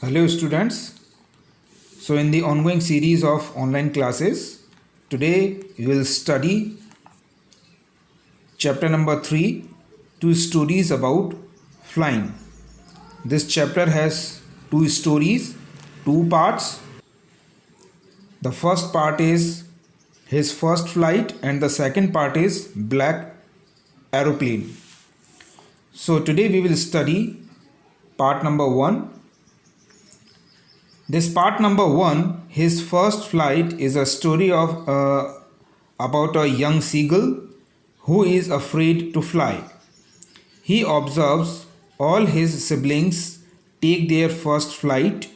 Hello students. So in the ongoing series of online classes, today we will study chapter number 3, two stories about flying. This chapter has two stories, two parts. The first part is his first flight and the second part is Black Aeroplane. So today we will study part number 1. This part number 1, his first flight, is a story of about a young seagull who is afraid to fly. He observes all his siblings take their first flight,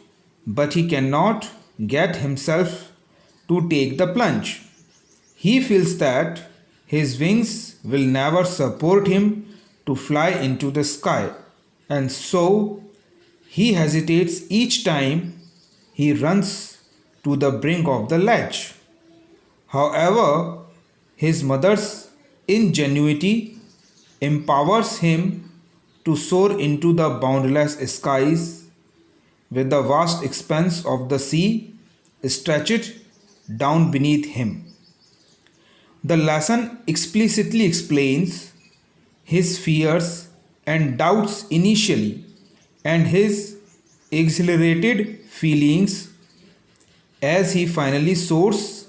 but he cannot get himself to take the plunge. He feels that his wings will never support him to fly into the sky, and so he hesitates each time he runs to the brink of the ledge. However, his mother's ingenuity empowers him to soar into the boundless skies with the vast expanse of the sea stretched down beneath him. The lesson explicitly explains his fears and doubts initially and his exhilarated feelings as he finally soars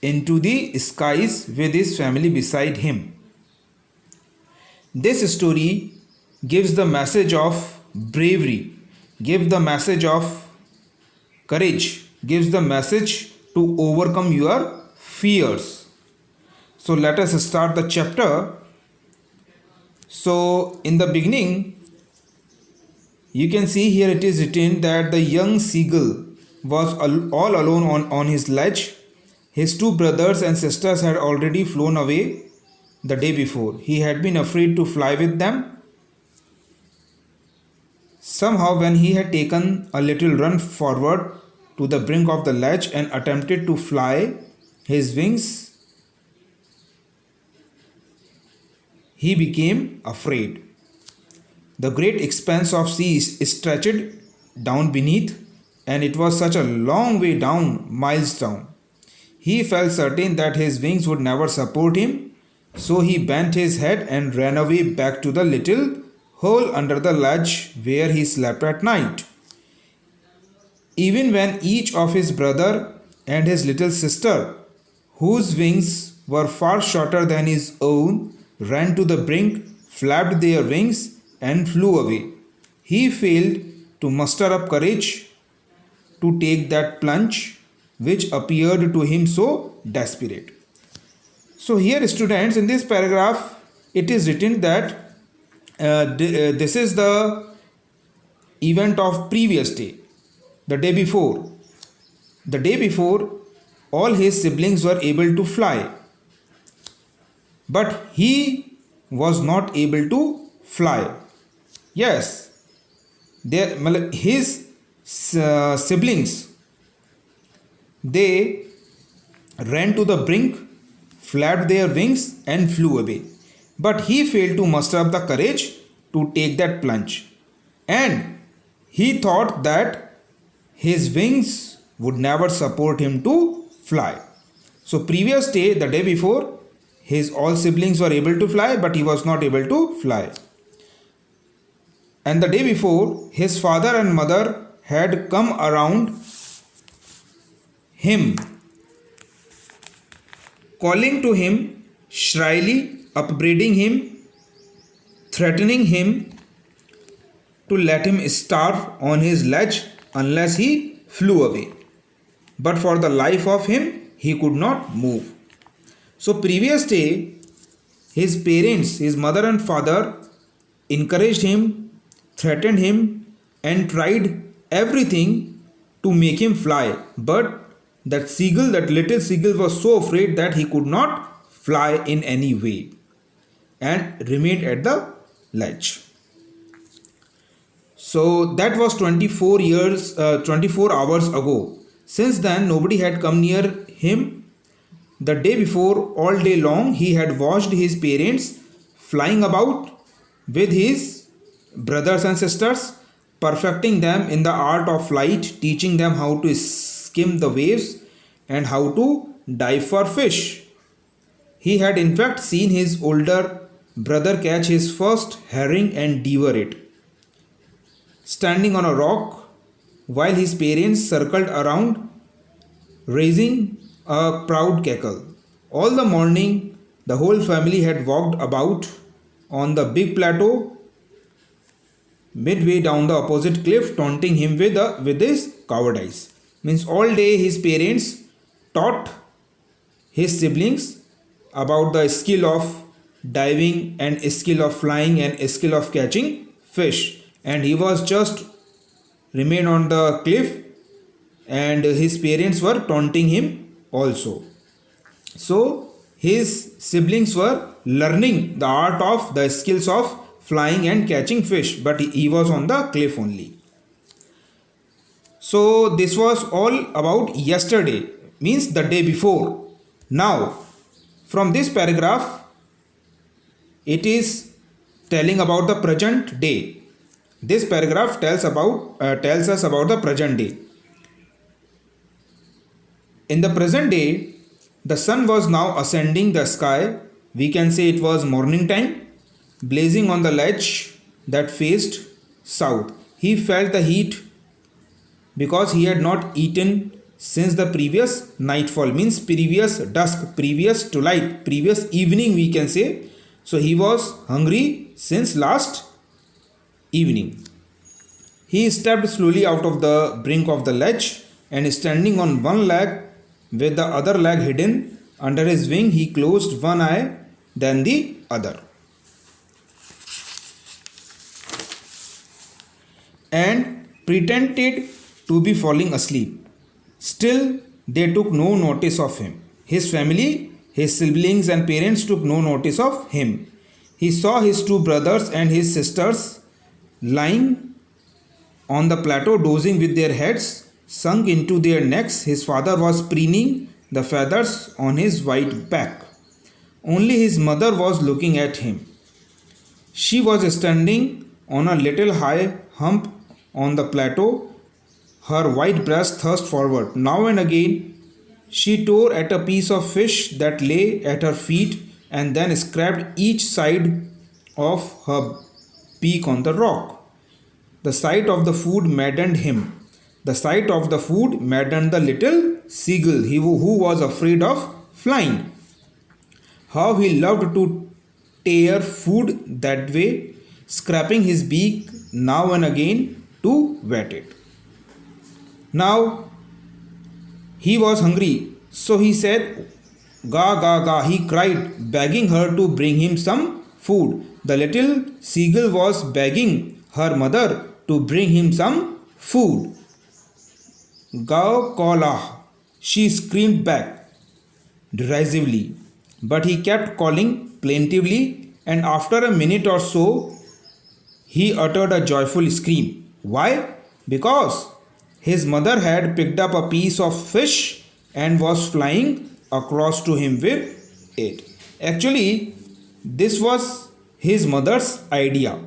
into the skies with his family beside him. This story gives the message of bravery, gives the message of courage, gives the message to overcome your fears. So let us start the chapter. So in the beginning, you can see here it is written that the young seagull was all alone on his ledge. His two brothers and sisters had already flown away the day before. He had been afraid to fly with them. Somehow, when he had taken a little run forward to the brink of the ledge and attempted to fly his wings, he became afraid. The great expanse of sea stretched down beneath, and it was such a long way down, miles down. He felt certain that his wings would never support him, so he bent his head and ran away back to the little hole under the ledge where he slept at night. Even when each of his brother and his little sister, whose wings were far shorter than his own, ran to the brink, flapped their wings, and flew away, he failed to muster up courage to take that plunge which appeared to him so desperate. So here students, in this paragraph it is written that this is the event of previous day, the day before. The day before all his siblings were able to fly, but he was not able to fly. Yes, his siblings, they ran to the brink, flapped their wings and flew away. But he failed to muster up the courage to take that plunge. And he thought that his wings would never support him to fly. So previous day, the day before, his all siblings were able to fly, but he was not able to fly. And the day before, his father and mother had come around him, calling to him shrilly, upbraiding him, threatening him to let him starve on his ledge unless he flew away. But for the life of him, he could not move. So previous day, his parents, his mother and father, encouraged him, threatened him, and tried everything to make him fly. But that seagull, that little seagull, was so afraid that he could not fly in any way and remained at the ledge. So that was 24 hours ago. Since then, nobody had come near him. The day before, all day long, he had watched his parents flying about with his brothers and sisters perfecting them in the art of flight, teaching them how to skim the waves and how to dive for fish. He had in fact seen his older brother catch his first herring and devour it, standing on a rock while his parents circled around, raising a proud cackle. All the morning, the whole family had walked about on the big plateau midway down the opposite cliff, taunting him with his cowardice. Means all day his parents taught his siblings about the skill of diving and skill of flying and skill of catching fish, and he was just remain on the cliff, and his parents were taunting him also. So his siblings were learning the art of the skills of flying and catching fish, but he was on the cliff only. So this was all about yesterday, means the day before. Now from this paragraph it is telling about the present day. This paragraph tells us about the present day. In the present day, the sun was now ascending the sky. We can say it was morning time, blazing on the ledge that faced south. He felt the heat because he had not eaten since the previous nightfall, means previous dusk, previous twilight, previous evening we can say. So he was hungry since last evening. He stepped slowly out of the brink of the ledge, and standing on one leg with the other leg hidden under his wing, he closed one eye, then the other, and pretended to be falling asleep. Still, they took no notice of him. His family, his siblings and parents took no notice of him. He saw his two brothers and his sisters lying on the plateau, dozing with their heads sunk into their necks. His father was preening the feathers on his white back. Only his mother was looking at him. She was standing on a little high hump on the plateau, her white breast thrust forward. Now and again she tore at a piece of fish that lay at her feet, and then scraped each side of her beak on the rock. The sight of the food maddened him. The sight of the food maddened the little seagull, who was afraid of flying. How he loved to tear food that way, scraping his beak now and again to wet it. Now he was hungry, so he said, "Ga, ga, ga," he cried, begging her to bring him some food. The little seagull was begging her mother to bring him some food. "Ga, kola," she screamed back derisively, but he kept calling plaintively, and after a minute or so he uttered a joyful scream. Why? Because his mother had picked up a piece of fish and was flying across to him with it. Actually, this was his mother's idea.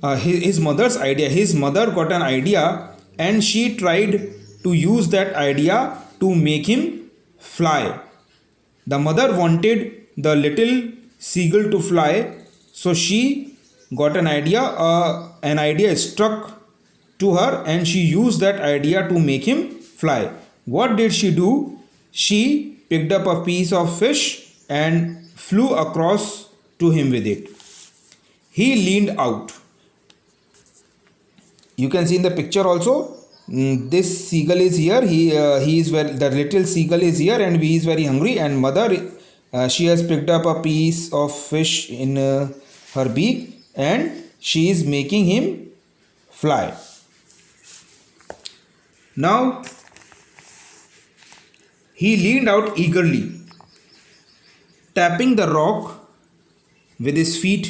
His mother got an idea, and she tried to use that idea to make him fly. The mother wanted the little seagull to fly, so she got an idea. An idea struck to her, and she used that idea to make him fly. What did she do? She picked up a piece of fish and flew across to him with it. He leaned out. You can see in the picture also, this seagull is here. The little seagull is here, and he is very hungry, and mother, she has picked up a piece of fish in her beak, and she is making him fly. Now he leaned out eagerly, tapping the rock with his feet,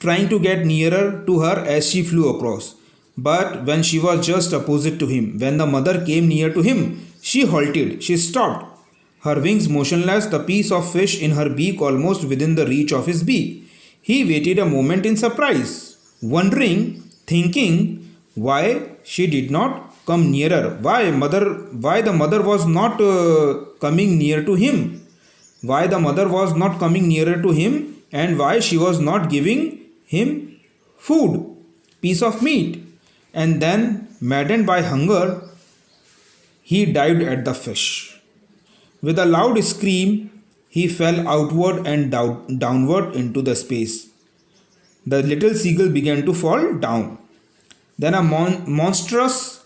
trying to get nearer to her as she flew across. But when she was just opposite to him, when the mother came near to him, she halted. She stopped, her wings motionless, the piece of fish in her beak almost within the reach of his beak. He waited a moment in surprise, wondering, thinking why she did not come nearer. Why the mother was not coming near to him? Why the mother was not coming nearer to him, and why she was not giving him food, piece of meat? And then, maddened by hunger, he dived at the fish. With a loud scream, he fell outward and downward into the space. The little seagull began to fall down. Then a monstrous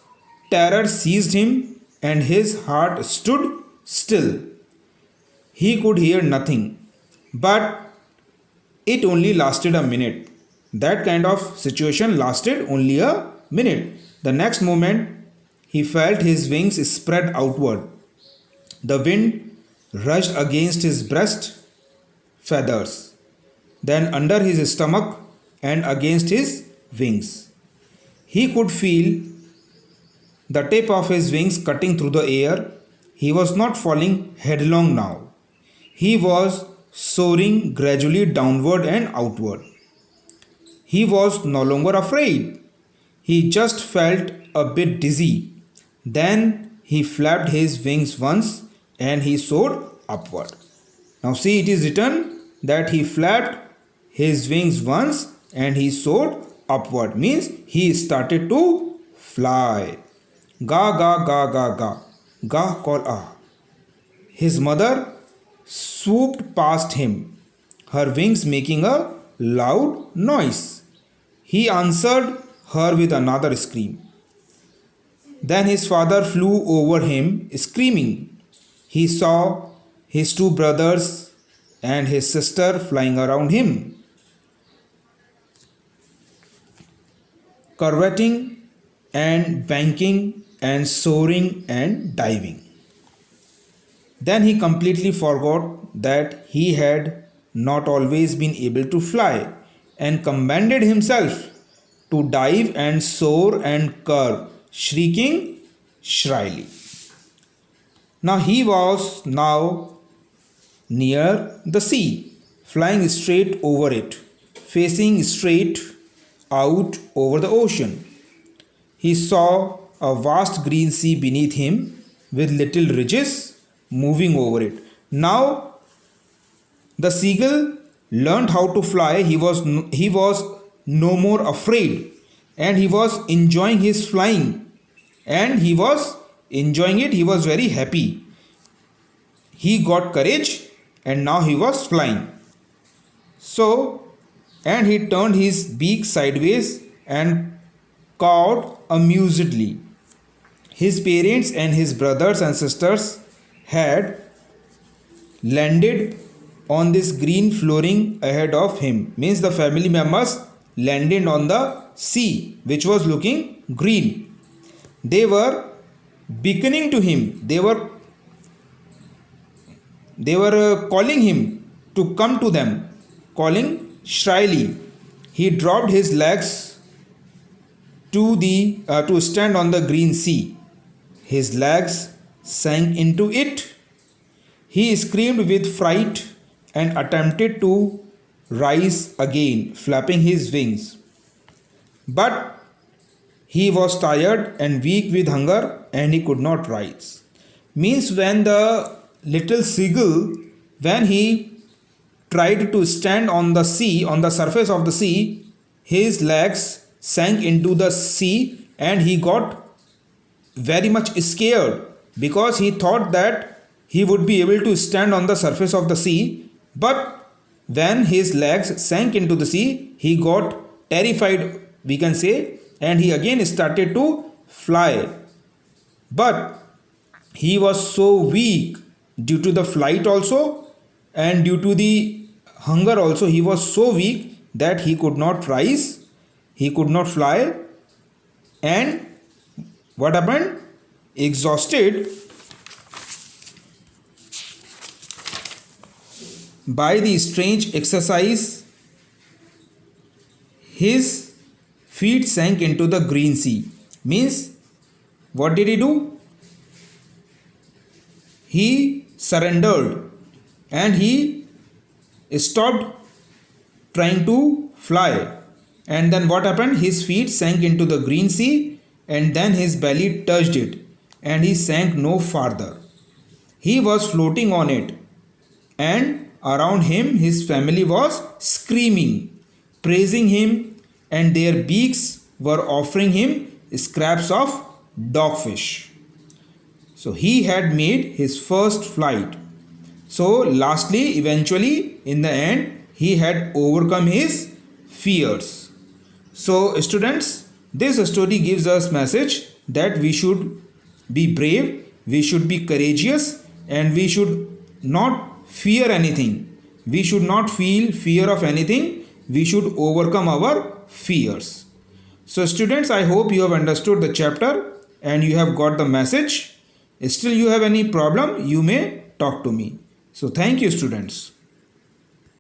terror seized him, and his heart stood still. He could hear nothing, but it only lasted a minute. That kind of situation lasted only a minute. The next moment, he felt his wings spread outward. The wind rushed against his breast feathers, then under his stomach and against his wings. He could feel the tip of his wings cutting through the air. He was not falling headlong now. He was soaring gradually downward and outward. He was no longer afraid. He just felt a bit dizzy. Then he flapped his wings once and he soared upward. Now see, it is written that he flapped his wings once and he soared upward. Means he started to fly. Ga ga ga ga ga. Ga call ah. His mother swooped past him, her wings making a loud noise. He answered her with another scream. Then his father flew over him, screaming. He saw his two brothers and his sister flying around him, curveting and banking and soaring and diving. Then he completely forgot that he had not always been able to fly, and commanded himself to dive and soar and curve, shrieking shrilly. Now he was now near the sea, flying straight over it, facing straight out over the ocean. He saw a vast green sea beneath him with little ridges moving over it. Now the seagull learned how to fly. He was no more afraid, and he was enjoying his flying, and he was enjoying it. He was very happy. He got courage, and now he was flying. So, and he turned his beak sideways and cawed amusedly. His parents and his brothers and sisters had landed on this green flooring ahead of him. Means the family members landed on the sea, which was looking green. They were beckoning to him. They were calling him to come to them, calling shrilly. He dropped his legs to stand on the green sea. His legs sank into it. He screamed with fright and attempted to rise again, flapping his wings. But he was tired and weak with hunger, and he could not rise. Means when the little seagull, when he tried to stand on the sea, on the surface of the sea, his legs sank into the sea, and he got very much scared, because he thought that he would be able to stand on the surface of the sea. But when his legs sank into the sea, he got terrified, we can say, and he again started to fly. But he was so weak due to the flight also, and due to the hunger also. He was so weak that he could not rise, he could not fly. And what happened? Exhausted by the strange exercise, his feet sank into the green sea. Means, what did he do? He surrendered, and he stopped trying to fly, And then what happened? His feet sank into the green sea, and then his belly touched it, and he sank no farther. He was floating on it, and around him his family was screaming, praising him, and their beaks were offering him scraps of dogfish. So he had made his first flight. So, lastly, eventually, in the end, he had overcome his fears. So, students, this story gives us message that we should be brave, we should be courageous, and we should not fear anything. We should not feel fear of anything. We should overcome our fears. So, students, I hope you have understood the chapter and you have got the message. Still, you have any problem, you may talk to me. So, thank you, students.